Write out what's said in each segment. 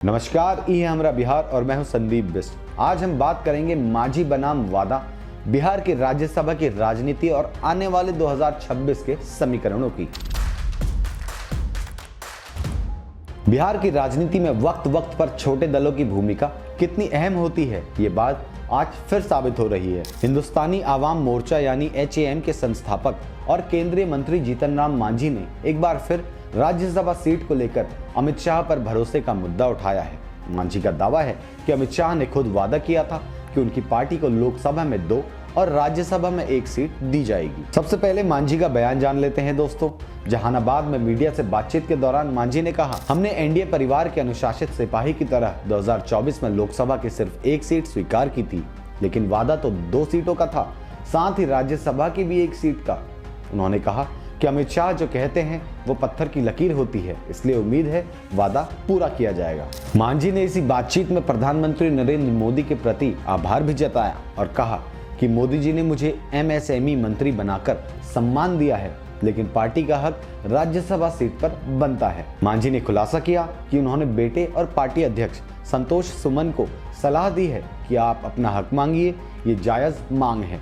नमस्कार, ये है हमारा बिहार और मैं हूं संदीप बिस्ट। आज हम बात करेंगे मांझी बनाम वादा, बिहार की राज्यसभा की राजनीति और आने वाले 2026 के समीकरणों की। बिहार की राजनीति में वक्त वक्त पर छोटे दलों की भूमिका कितनी अहम होती है, ये बात आज फिर साबित हो रही है। हिंदुस्तानी आवाम मोर्चा यानी HAM के संस्थापक और केंद्रीय मंत्री जीतन राम मांझी ने एक बार फिर राज्यसभा सीट को लेकर अमित शाह पर भरोसे का मुद्दा उठाया है। मांझी का दावा है कि अमित शाह ने खुद वादा किया था कि उनकी पार्टी को लोकसभा में 2 और राज्यसभा में 1 सीट दी जाएगी। सबसे पहले मांझी का बयान जान लेते हैं दोस्तों। जहानाबाद में मीडिया से बातचीत के दौरान मांझी ने कहा, हमने एनडीए परिवार के अनुशासित सिपाही की तरह 2024 में लोकसभा की सिर्फ 1 सीट स्वीकार की थी, लेकिन वादा तो 2 सीटों का था, साथ ही राज्यसभा की भी 1 सीट का। उन्होंने कहा कि अमित शाह जो कहते हैं वो पत्थर की लकीर होती है, इसलिए उम्मीद है वादा पूरा किया जाएगा। मांझी ने इसी बातचीत में प्रधानमंत्री नरेंद्र मोदी के प्रति आभार भी जताया और कहा कि मोदी जी ने मुझे MSME मंत्री बनाकर सम्मान दिया है, लेकिन पार्टी का हक राज्यसभा सीट पर बनता है। मांझी ने खुलासा किया कि उन्होंने बेटे और पार्टी अध्यक्ष संतोष सुमन को सलाह दी है कि आप अपना हक मांगिए, ये जायज मांग है।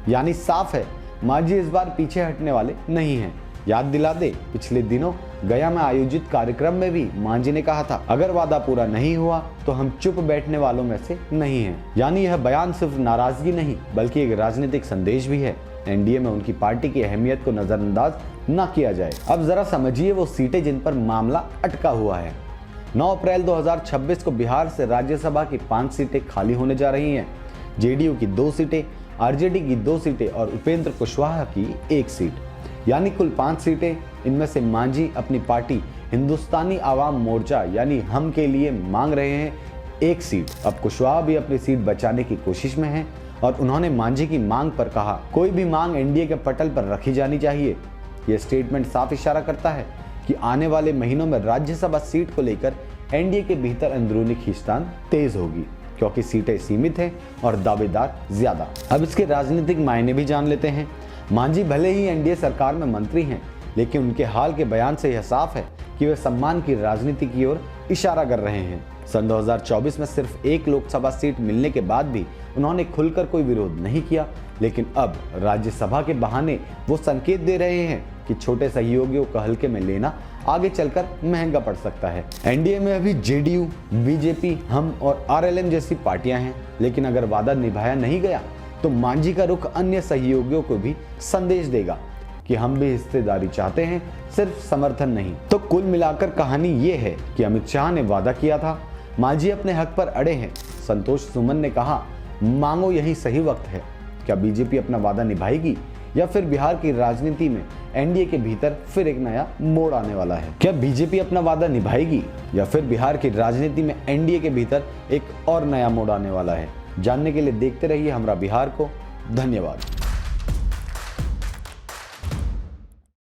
यानी साफ है, मांझी इस बार पीछे हटने वाले नहीं हैं। याद दिला दे, पिछले दिनों गया में आयोजित कार्यक्रम में भी मांझी ने कहा था, अगर वादा पूरा नहीं हुआ तो हम चुप बैठने वालों में से नहीं हैं। यानी यह बयान सिर्फ नाराजगी नहीं बल्कि एक राजनीतिक संदेश भी है। एनडीए में उनकी पार्टी की अहमियत को नजरअंदाज न किया जाए। अब जरा समझिए वो सीटें जिन पर मामला अटका हुआ है। 9 अप्रैल 2026 को बिहार से राज्यसभा की 5 सीटें खाली होने जा रही हैं। जेडीयू की 2 सीटें, आरजेडी की 2 सीटें और उपेंद्र कुशवाहा की 1 सीट, यानी कुल 5 सीटें। इनमें से मांझी अपनी पार्टी हिंदुस्तानी आवाम मोर्चा यानी हम के लिए मांग रहे हैं 1 सीट। अब कुशवाहा भी अपनी सीट बचाने की कोशिश में हैं और उन्होंने मांझी की मांग पर कहा, कोई भी मांग एनडीए के पटल पर रखी जानी चाहिए। यह स्टेटमेंट साफ इशारा करता है कि आने वाले महीनों में राज्यसभा सीट को लेकर एनडीए के भीतर अंदरूनी खींचतान तेज होगी, क्योंकि सीटें सीमित हैं और दावेदार ज्यादा। अब इसके राजनीतिक मायने भी जान लेते हैं। मांझी भले ही एनडीए सरकार में मंत्री हैं, लेकिन उनके हाल के बयान से यह साफ है कि वे सम्मान की राजनीति की ओर इशारा कर रहे हैं। सन 2024 में सिर्फ 1 लोकसभा सीट मिलने के बाद भी उन्होंने खुलकर कोई विरोध नहीं किया, लेकिन अब राज्यसभा के बहाने वो संकेत दे रहे हैं कि छोटे सहयोगियों को हल्के में लेना आगे चलकर महंगा पड़ सकता है। एनडीए में अभी जेडीयू, बीजेपी, हम और आरएलएम जैसी पार्टियां हैं, लेकिन अगर वादा निभाया नहीं गया तो मांझी का रुख अन्य सहयोगियों को भी संदेश देगा कि हम भी हिस्सेदारी चाहते हैं, सिर्फ समर्थन नहीं। तो कुल मिलाकर कहानी ये है कि अमित शाह ने वादा किया था, मांझी अपने हक पर अड़े हैं। संतोष सुमन ने कहा, मांगो यही सही वक्त है। क्या बीजेपी अपना वादा निभाएगी या फिर बिहार की राजनीति में एनडीए के भीतर फिर एक नया मोड़ आने वाला है? क्या बीजेपी अपना वादा निभाएगी या फिर बिहार की राजनीति में एनडीए के भीतर एक और नया मोड़ आने वाला है? जानने के लिए देखते रहिए हमरा बिहार को। धन्यवाद।